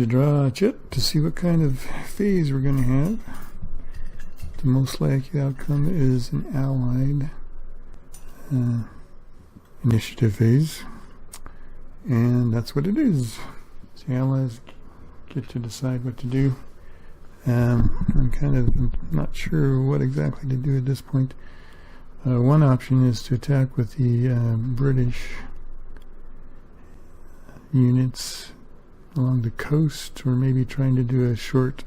To draw a chip to see what kind of phase we're going to have. The most likely outcome is an allied initiative phase, and that's what it is. So the allies get to decide what to do. I'm kind of not sure what exactly to do at this point. One option is to attack with the British units along the coast, or maybe trying to do a short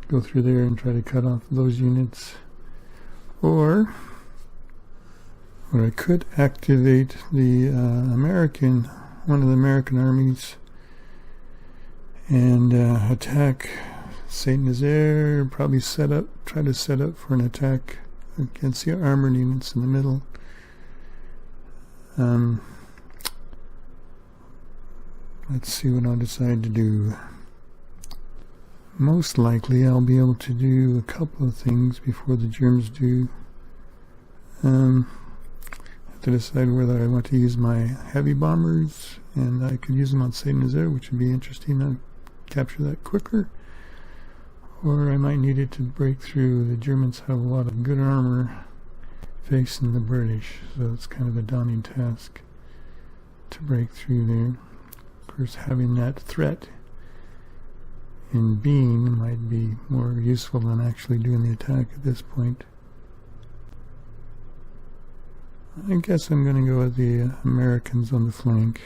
go through there and try to cut off those units, or I could activate the one of the American armies and attack Saint Nazaire. Probably try to set up for an attack against the armored units in the middle. Let's see what I'll decide to do. Most likely I'll be able to do a couple of things before the Germans do. I have to decide whether I want to use my heavy bombers, and I could use them on Saint Nazaire, which would be interesting. I'll capture that quicker. Or I might need it to break through. The Germans have a lot of good armor facing the British, so it's kind of a daunting task to break through there. Of course, having that threat in being might be more useful than actually doing the attack at this point. I guess I'm going to go with the Americans on the flank.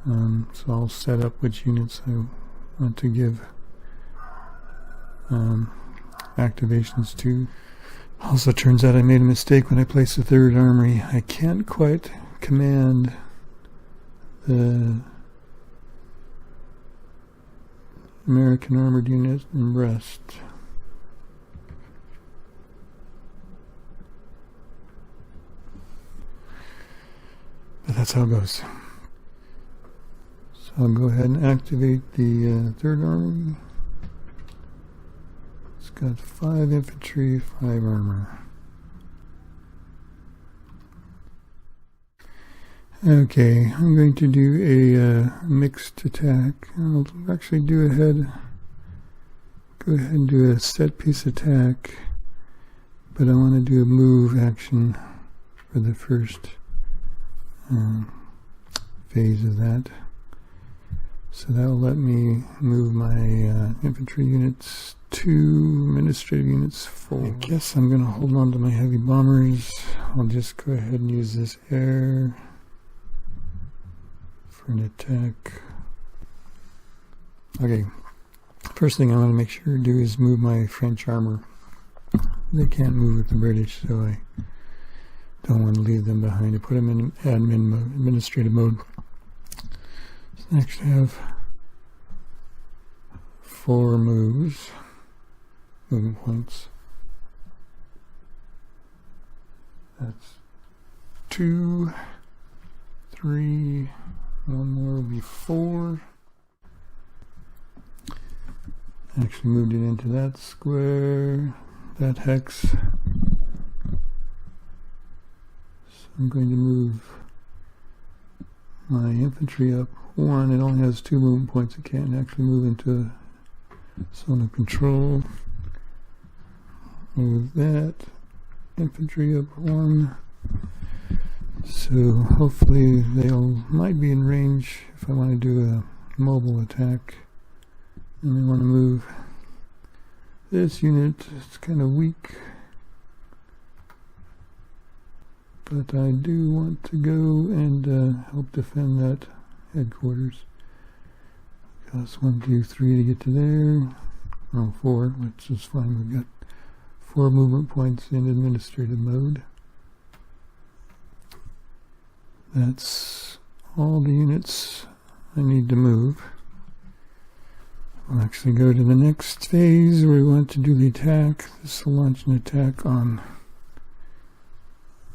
So I'll set up which units I want to give activations to. Also turns out I made a mistake when I placed the third armory. I can't quite command the American armored unit in Brest. But that's how it goes. So I'll go ahead and activate the third army. It's got 5 infantry, 5 armor. Okay, I'm going to do a mixed attack. I'll actually go ahead and do a set piece attack, but I want to do a move action for the first phase of that. So that will let me move my infantry units 2, administrative units 4. I guess I'm going to hold on to my heavy bombers. I'll just go ahead and use this air for an attack. Okay, first thing I want to make sure to do is move my French armor. They can't move with the British, so I don't want to leave them behind. I put them in admin mode, administrative mode. So I actually have 4 movement points. That's 2, 3, one more will be 4. Actually moved it into that square, that hex. So I'm going to move my infantry up 1. It only has 2 movement points. It can't actually move into a zone of control. Move that infantry up 1. So hopefully might be in range if I want to do a mobile attack. And I want to move this unit. It's kind of weak, but I do want to go and help defend that headquarters. Costs 1, 2, 3 to get to there. Oh, 4, which is fine. We've got 4 movement points in administrative mode. That's all the units I need to move. We'll actually go to the next phase where we want to do the attack. This will launch an attack on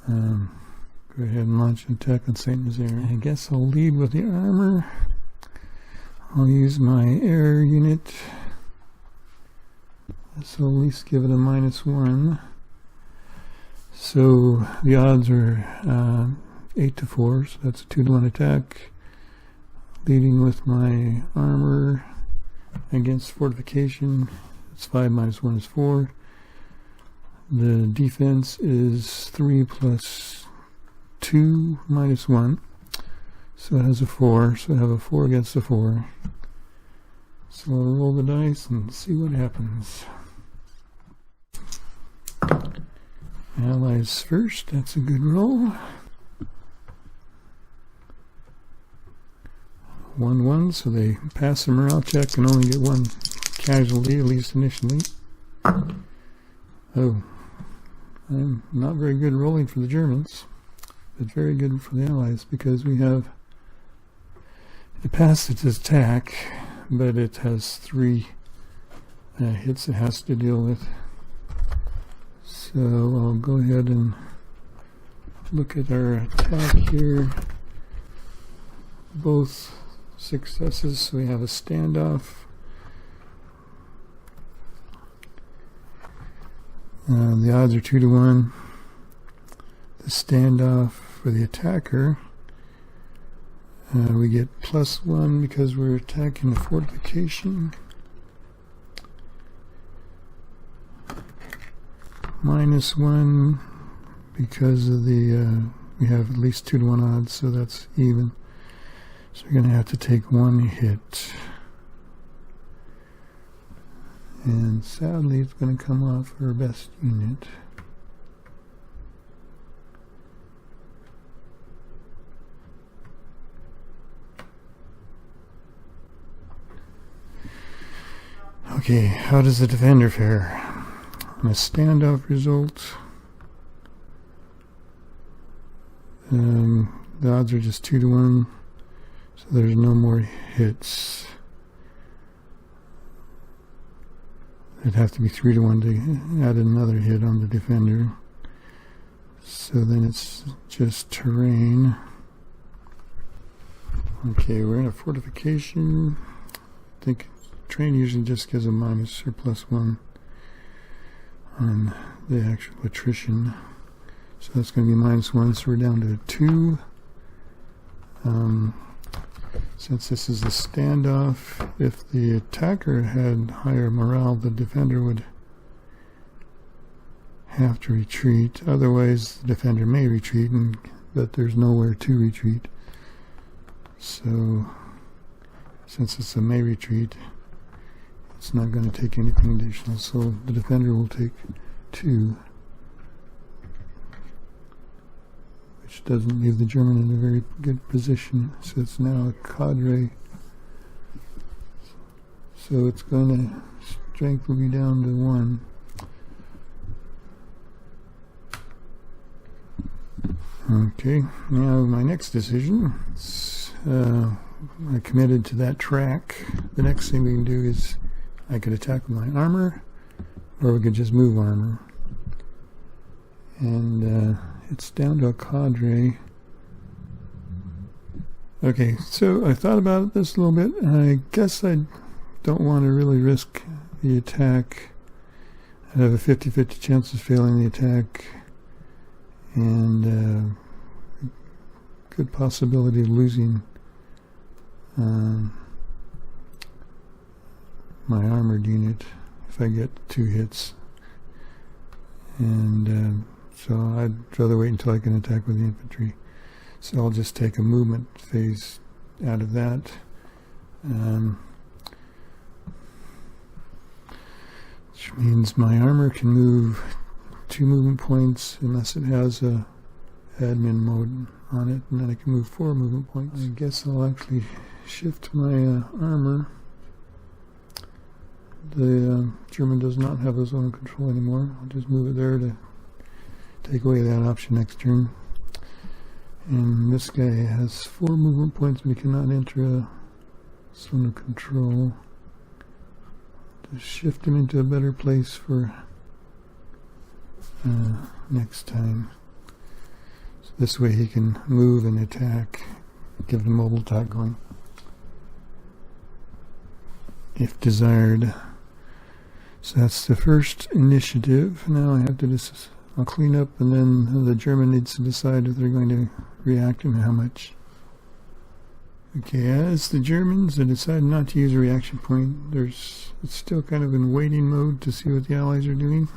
go ahead and launch an attack on Saint Nazaire. I guess I'll lead with the armor. I'll use my air unit. This will at least give it a -1. So the odds are 8 to 4, so that's a 2-to-1 attack. leading with my armor against fortification. It's 5 minus 1 is 4. The defense is 3 plus 2 minus 1. So it has a 4. So I have a 4 against a 4. So I'll roll the dice and see what happens. Allies first. That's a good roll. 1-1, so they pass the morale check and only get 1 casualty, at least initially. Oh, I'm not very good rolling for the Germans, but very good for the Allies, because we have, it passed its attack, but it has 3 hits it has to deal with. So I'll go ahead and look at our attack here. Both successes, so we have a standoff. The odds are 2 to 1. The standoff for the attacker, we get +1 because we're attacking the fortification. -1 because of the we have at least 2 to 1 odds, so that's even. So we're going to have to take 1 hit. And sadly, it's going to come off our best unit. Okay, how does the defender fare? On a standoff result, the odds are just 2 to 1. So there's no more hits. It'd have to be 3 to 1 to add another hit on the defender. So then it's just terrain. Okay, we're in a fortification. I think terrain usually just gives a minus or +1 on the actual attrition. So that's going to be -1, so we're down to 2. Since this is a standoff, if the attacker had higher morale, the defender would have to retreat. Otherwise, the defender may retreat, but there's nowhere to retreat. So, since it's a may retreat, it's not going to take anything additional. So the defender will take 2. Which doesn't leave the German in a very good position. So it's now a cadre. So it's going to, strength will be down to 1. Okay, now my next decision. I committed to that track. The next thing we can do is I could attack with my armor, or we could just move armor. And it's down to a cadre. Okay, so I thought about this a little bit, and I guess I don't want to really risk the attack. I have a 50-50 chance of failing the attack, and good possibility of losing my armored unit if I get 2 hits. And so I'd rather wait until I can attack with the infantry. So I'll just take a movement phase out of that. Which means my armor can move 2 movement points unless it has a admin mode on it, and then I can move 4 movement points. I guess I'll actually shift my armor. The German does not have his own control anymore. I'll just move it there to take away that option next turn. And this guy has 4 movement points, but he cannot enter a zone of control. Just shift him into a better place for next time. So this way he can move and attack, give the mobile attack going, if desired. So that's the first initiative. Now I have to just, I'll clean up, and then the German needs to decide if they're going to react and how much. Okay, as the Germans have decided not to use a reaction point, it's still kind of in waiting mode to see what the Allies are doing.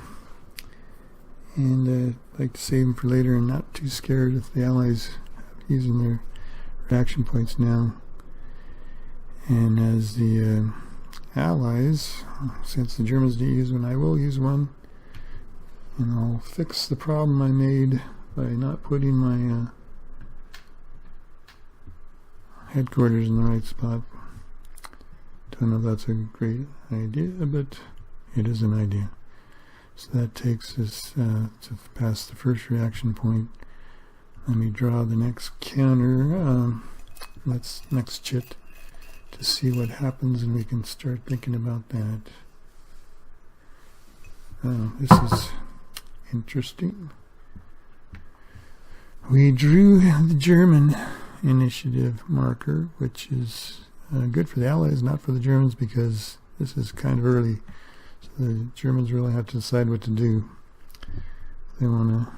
And I'd like to save them for later and not too scared if the Allies are using their reaction points now. And as the Allies, since the Germans didn't use one, I will use one. And I'll fix the problem I made by not putting my headquarters in the right spot. Don't know if that's a great idea, but it is an idea. So that takes us to past the first reaction point. Let me draw the next counter, next chit, to see what happens, and we can start thinking about that. This is interesting. We drew the German initiative marker, which is good for the Allies, not for the Germans, because this is kind of early. So the Germans really have to decide what to do. They want to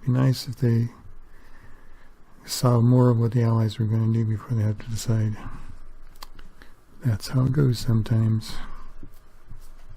be nice if they saw more of what the Allies were going to do before they have to decide. That's how it goes sometimes.